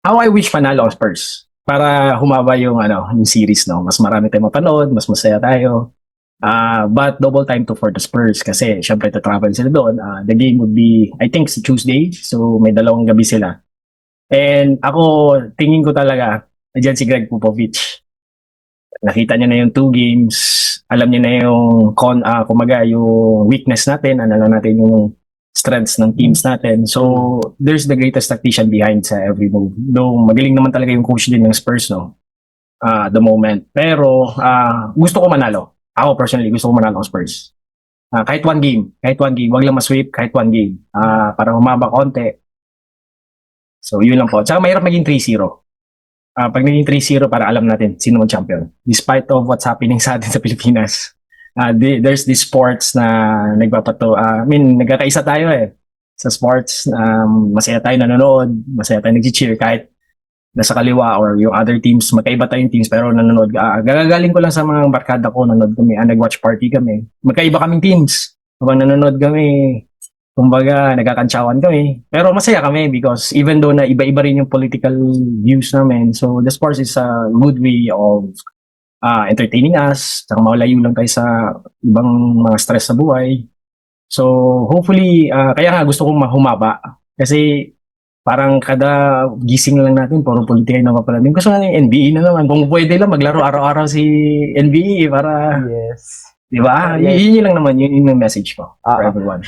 How I wish panalo ang Spurs para humaba yung yung series, no. Mas marami tayong mapanood, mas masaya tayo. But double time to for the Spurs kasi syempre travel sila doon. The game would be I think sa Tuesday. So may dalawang gabi sila. And ako tingin ko talaga nandiyan si Greg Popovich. Nakita niya na yung 2 games, alam niya na yung kumaga yung weakness natin, ano lang natin yung strengths ng teams natin. So, there's the greatest tactician behind sa every move. Though, magaling naman talaga yung coach din ng Spurs, no? The moment. Pero, gusto ko manalo. Ako personally, gusto ko manalo ang Spurs. Kahit one game, wag lang ma-sweep, kahit one game. Para humaba konti. So, yun lang po. Tsaka mahirap maging 3-0. Pag naging 3-0 para alam natin sino ang champion. Despite of what's happening sa atin sa Pilipinas. There's this sports na nagkakaisa tayo sa sports. Masaya tayo nanonood, masaya tayo nag-cheer kahit nasa kaliwa or yung other teams, magkaiba tayong teams pero nanonood. Gagagaling ko lang sa mga barkada ko, nanonood kami, nag-watch party kami. Magkaiba kaming teams. Habang nanonood kami, kumbaga, nagkakantsawan kami. Pero masaya kami because even though na iba-iba rin yung political views namin, so the sports is a good way of entertaining us, saka malayo lang tayo sa ibang mga stress sa buhay. So, hopefully, kaya nga gusto kong humaba. Kasi parang kada gising lang natin, puro politika yung napapalamin. Gusto nga yung NBA na naman. Kung pwede lang, maglaro araw-araw si NBA para, Yes. di ba? Yes. Yun lang naman, yun yung message ko for everyone.